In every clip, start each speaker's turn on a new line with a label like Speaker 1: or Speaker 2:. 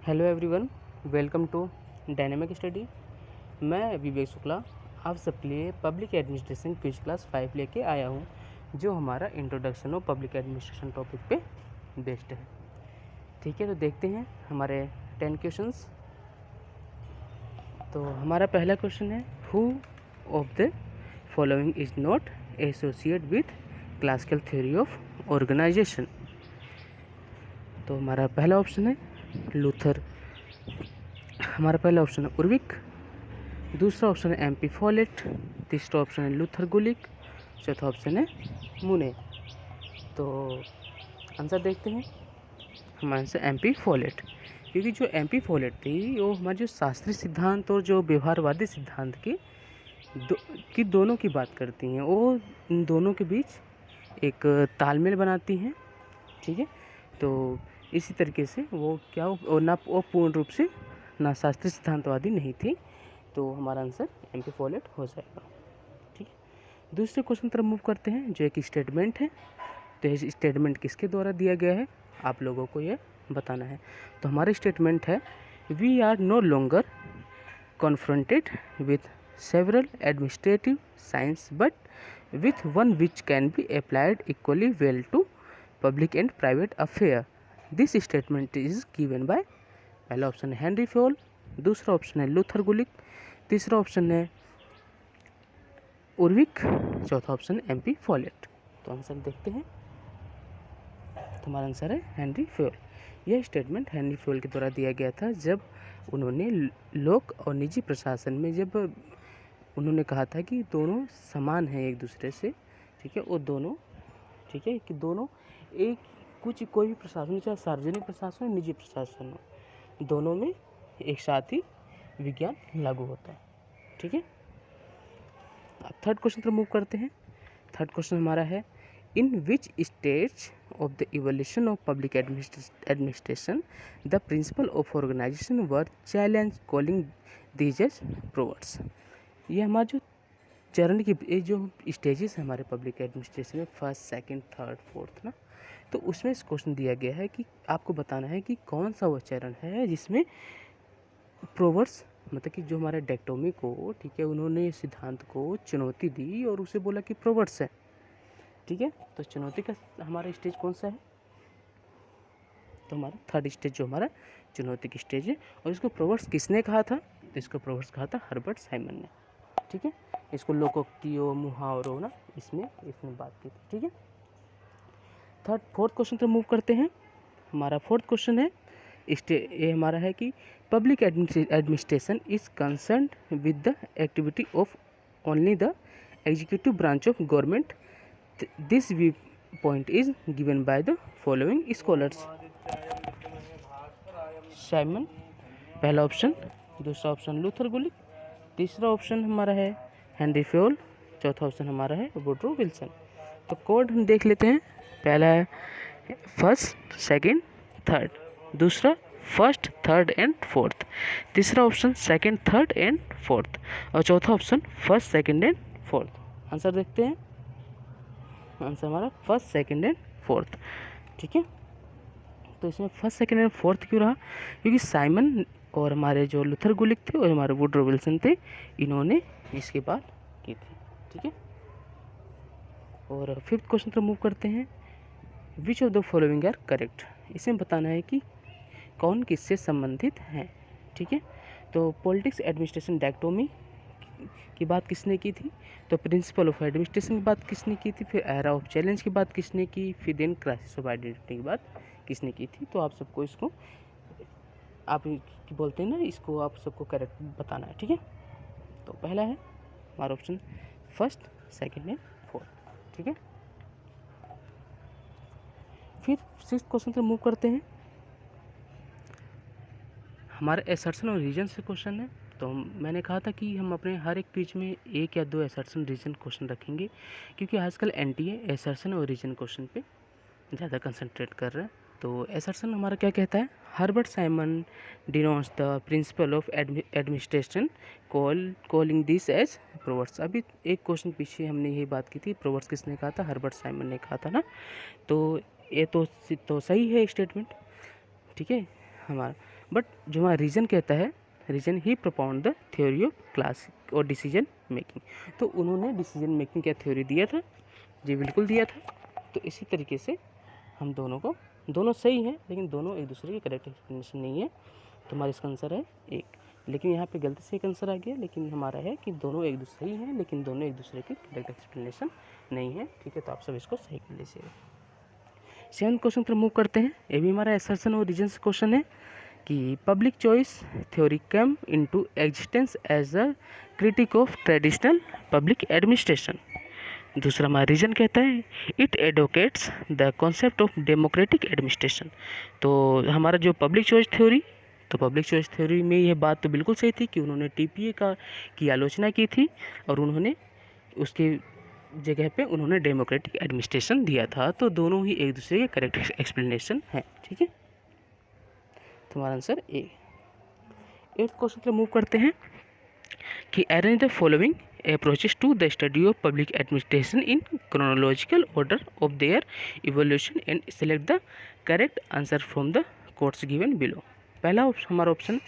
Speaker 1: Hello everyone, welcome to dynamic study. मैं विवेक शुक्ला आप सबके लिए पब्लिक एडमिनिस्ट्रेशन क्विज क्लास 5 लेके आया हूँ, जो हमारा introduction of public administration topic पे बेस्ड है। ठीक है, तो देखते हैं हमारे 10 क्वेश्चंस। तो हमारा पहला क्वेश्चन है, who of the following is not associate with classical theory of organisation. तो हमारा पहला ऑप्शन है लूथर, हमारा पहला ऑप्शन है उर्विक, दूसरा ऑप्शन है एमपी फॉलेट, तीसरा ऑप्शन है लूथर गुलिक, चौथा ऑप्शन है मुने। तो आंसर देखते हैं। हमारा आंसर एमपी फॉलेट, क्योंकि जो एमपी फॉलेट थी वो हमारे जो शास्त्रीय सिद्धांत और जो व्यवहारवादी सिद्धांत की दोनों की बात करती हैं। वो इन दोनों के बीच एक तालमेल बनाती हैं। ठीक है, तो इसी तरीके से वो क्या और ना वो पूर्ण रूप से ना शास्त्रीय सिद्धांतवादी नहीं थी। तो हमारा आंसर एमपी फॉलेट हो जाएगा। ठीक है, दूसरे क्वेश्चन तरफ मूव करते हैं, जो एक स्टेटमेंट है। तो ये स्टेटमेंट किसके द्वारा दिया गया है, आप लोगों को ये बताना है। तो हमारा स्टेटमेंट है, we are no longer confronted with several administrative science but with one which can be applied equally well to public and private affair. This statement is given by, पहला ऑप्शन है हेनरी फ्योल, दूसरा option है Luther Gulick, तीसरा option है उर्विक, चौथा option है MP folate. तो answer देखते हैं। तो हमारा आंसर है हेनरी फ्योल। यह स्टेटमेंट हेनरी फ्योल के द्वारा दिया गया था, जब उन्होंने लोक और निजी प्रशासन में जब उन्होंने कहा था कि दोनों समान हैं एक दूसरे से। ठीक है, और दोनों, ठीक है, कि दोनों एक कोई भी प्रशासन, चाहे सार्वजनिक प्रशासन हो निजी प्रशासन हो, दोनों में एक साथ ही विज्ञान लागू होता है। ठीक है, अब थर्ड क्वेश्चन पर मूव करते हैं। थर्ड क्वेश्चन हमारा है, in which stage of the evolution of public administration the principle of organization were challenge calling these as proverbs. ये हमारा जो चरण की ये जो स्टेजेस है हमारे पब्लिक एडमिनिस्ट्रेशन में, फर्स्ट, सेकंड, थर्ड, फोर्थ ना, तो उसमें इस क्वेश्चन दिया गया है कि आपको बताना है कि कौन सा वो चरण है जिसमें प्रोवर्ड्स, मतलब कि जो हमारे डेक्टोमी को, ठीक है, उन्होंने सिद्धांत को चुनौती दी और उसे बोला कि प्रोवर्ड्स है। ठीक है, तो चुनौती का हमारा स्टेज कौन सा है, तो हमारा थर्ड स्टेज जो हमारा चुनौती की स्टेज है। और इसको प्रोवर्ड्स किसने कहा था, तो इसको प्रोवर्ड्स कहा था हर्बर्ट साइमन ने। ठीक है, इसको लोकोक्तियों मुहावरों ना इसने बात की थी। ठीक है, फोर्थ क्वेश्चन पर मूव करते हैं। हमारा फोर्थ क्वेश्चन है, ये हमारा है कि public administration is concern with the activity of only the executive branch of government. This view point is given by the following scholars. Simon पहला ऑप्शन, दूसरा ऑप्शन लूथर गुलिक, तीसरा ऑप्शन हमारा है हेनरी फ्योल, चौथा option हमारा है Woodrow Wilson. तो code हम देख लेते हैं। पहला है फर्स्ट, सेकंड, थर्ड, दूसरा फर्स्ट, थर्ड एंड फोर्थ, तीसरा option second, third and fourth, और चौथा option first, second and fourth. Answer देखते हैं। आंसर हमारा फर्स्ट, सेकंड एंड फोर्थ। ठीक है, तो इसमें फर्स्ट, सेकंड एंड फोर्थ क्यों रहा, क्योंकि साइमन और हमारे जो लूथर गुलिक थे और हमारे वुडरो विल्सन थे, इन्होंने इसके बाद की थी। ठीक है, और फिफ्थ क्वेश्चन पर मूव करते हैं। Which of the following are correct. इसमें बताना है कि कौन किससे संबंधित हैं। ठीक है, तो पॉलिटिक्स एडमिनिस्ट्रेशन डायकोटोमी की बात किसने की थी, तो प्रिंसिपल ऑफ एडमिनिस्ट्रेशन की बात किसने की थी, फिर एरा ऑफ चैलेंज की बात किसने की, फिर देन क्राइसिस ऑफ आइडेंटिटी की बात किसने की थी। तो आप सबको इसको आप बोलते हैं ना, इसको आप सबको करेक्ट बताना है। ठीक है, तो पहला है हमारा option first, second and fourth. ठीक है, फिर सिक्स्थ क्वेश्चन पर मूव करते हैं। हमारे एसर्शन और रीजन से क्वेश्चन है। तो मैंने कहा था कि हम अपने हर एक पेज में एक या दो एसर्शन रीजन क्वेश्चन रखेंगे, क्योंकि आजकल एनटीए एसर्शन और रीजन क्वेश्चन पे ज़्यादा कंसंट्रेट कर रहा है। तो एसर्शन हमारा क्या कहता है, Herbert Simon denotes the principle of administration calling this as proverbs. अभी एक क्वेश्चन पीछे हमने यही बात की थी, प्रोवर्ड्स किसने कहा था, हर्बर्ट साइमन ने कहा था ना। तो ये तो सही है स्टेटमेंट। ठीक है, हमारा, बट जो हमारा रीजन कहता है, रीजन ही propound the theory of class और डिसीजन मेकिंग। तो उन्होंने डिसीजन मेकिंग क्या थ्योरी दिया था, जी बिल्कुल दिया था। तो इसी तरीके से हम दोनों सही हैं, लेकिन दोनों एक दूसरे की करेक्ट एक्सप्लेनेशन नहीं है। तो हमारा इसका आंसर है एक, लेकिन यहाँ पे गलती से एक आंसर आ गया, लेकिन हमारा है कि दोनों एक दूसरे ही हैं, लेकिन दोनों एक दूसरे की करेक्ट एक्सप्लेनेशन नहीं है। ठीक है, तो आप सब इसको सही कर लीजिएगा। 7th क्वेश्चन पर मूव करते हैं। ये भी हमारा असर्शन और रीजन क्वेश्चन है कि public choice theory come into existence as a critique of traditional public administration. दूसरा हमारा रीजन कहता है it advocates the concept of democratic administration. तो हमारा जो पब्लिक चॉइस थ्योरी, तो पब्लिक चॉइस थ्योरी में यह बात तो बिल्कुल सही थी कि उन्होंने टीपीए की आलोचना की थी और उन्होंने उसके जगह पे उन्होंने डेमोक्रेटिक एडमिनिस्ट्रेशन दिया था। तो दोनों ही एक दूसरे के करेक्ट एक्सप्लेनेशन है। ठीक है, तुम्हारा आंसर ए। 8th क्वेश्चन पर मूव करते हैं कि arrange the following approaches to the study of public administration in chronological order of their evolution and select the correct answer from the quotes given below। पहला हमारा option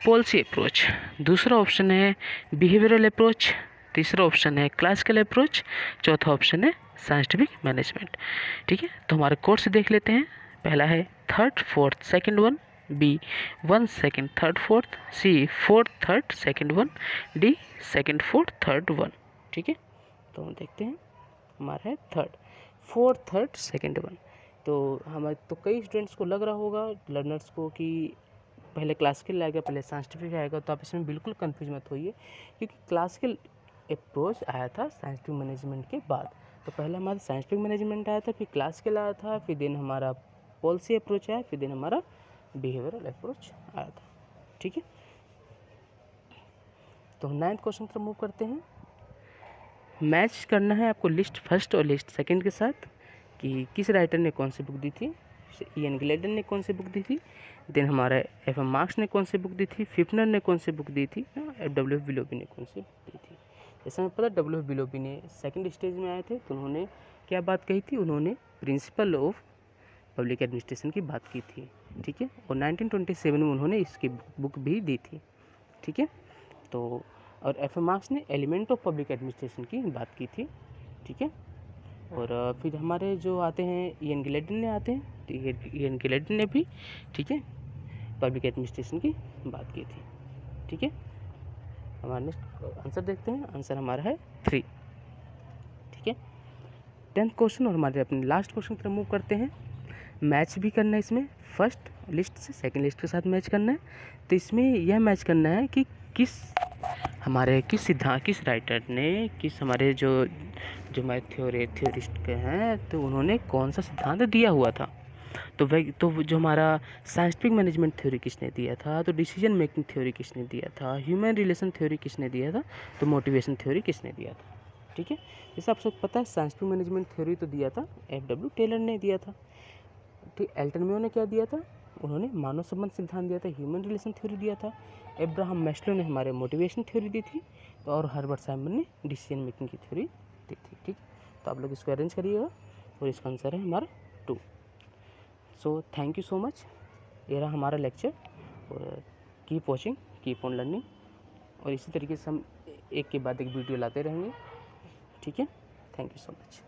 Speaker 1: policy approach, दूसरा option है behavioural approach, तीसरा option है classical approach, चौथा option है scientific management. ठीक है, तो हमारे कोर्स देख लेते हैं। पहला है third fourth second one, B 1 second third fourth, C 4 third second one, D second fourth third one. ठीक है, तो हम देखते हैं हमारा है थर्ड 4 थर्ड सेकंड वन। तो हमारे तो कई स्टूडेंट्स को लग रहा होगा, लर्नर्स को, कि पहले क्लासिकल आएगा पहले साइंटिफिक आएगा। तो आप इसमें बिल्कुल कंफ्यूज मत होइए, क्योंकि क्लासिकल अप्रोच आया था साइंटिफिक मैनेजमेंट के बाद। तो पहले हमारा साइंटिफिक मैनेजमेंट आया था, फिर क्लासिकल आया था, फिर देन हमारा पॉलिसी अप्रोच आया, फिर देन हमारा बिहेवियरल अप्रोच आया था। ठीक है, तो 9th क्वेश्चन पर मूव करते हैं। मैच करना है आपको लिस्ट फर्स्ट और लिस्ट सेकंड के साथ कि किस राइटर ने कौन सी बुक दी थी। इयन ग्लेडन ने कौन सी बुक दी थी, देन हमारा एफ.एम. मार्क्स ने कौन सी बुक दी थी, फिफ्नर ने कौन सी बुक दी थी, डब्ल्यू.एफ. बिलोबी ने कौन सी बुक दी थी। जैसा हमें पता डब्ल्यू.एफ. बिलोबी ने सेकंड स्टेज में आए थे, तो उन्होंने क्या बात कही थी, उन्होंने प्रिंसिपल ऑफ पब्लिक एडमिनिस्ट्रेशन की बात की थी। ठीक है, और 1927 में उन्होंने इसकी बुक भी दी थी। ठीक है, तो और एफ.एम. मार्क्स ने एलिमेंट ऑफ पब्लिक एडमिनिस्ट्रेशन की बात की थी। ठीक है, और फिर हमारे जो आते हैं इयन ग्लेडन ने आते हैं, तो इयन ग्लेडन ने भी, ठीक है, पब्लिक एडमिनिस्ट्रेशन की बात की थी। ठीक है, हमारा नेक्स्ट आंसर देखते हैं। आंसर हमारा है 3। ठीक है, 10th क्वेश्चन और हमारे अपने लास्ट क्वेश्चन पर मूव करते हैं। मैच भी करना है इसमें, फर्स्ट लिस्ट से सेकंड लिस्ट के साथ मैच करना है। तो इसमें यह मैच करना है कि किस सिद्धांत, किस राइटर ने, किस हमारे जो हमारे थ्योरिस्ट के हैं, तो उन्होंने कौन सा सिद्धांत दिया हुआ था। तो जो हमारा साइंटिफिक मैनेजमेंट थ्योरी किसने दिया था, तो डिसीजन मेकिंग थ्योरी किसने दिया था, ह्यूमन रिलेशन थ्योरी किसने दिया था, तो मोटिवेशन थ्योरी किसने दिया था। ठीक है, जैसे आप सबको पता है साइंटिफिक मैनेजमेंट थ्योरी तो दिया था F.W. टेलर ने दिया था। ठीक, एल्टन मेयो ने क्या दिया था, उन्होंने मानव संबंध सिद्धांत दिया था, ह्यूमन रिलेशन थ्योरी दिया था। एब्राहम मैस्लो ने हमारे मोटिवेशन थ्योरी दी थी, तो और हर्बर्ट साइमन ने डिसीजन मेकिंग की थ्योरी दी थी। ठीक, तो आप लोग इसको अरेंज करिएगा और इसका आंसर है हमारा 2। So thank you so much, ये रहा हमारा लेक्चर। और keep watching, keep on learning, और इसी तरीके से हम एक के बाद एक वीडियो लाते रहेंगे। ठीक है, थैंक यू सो मच।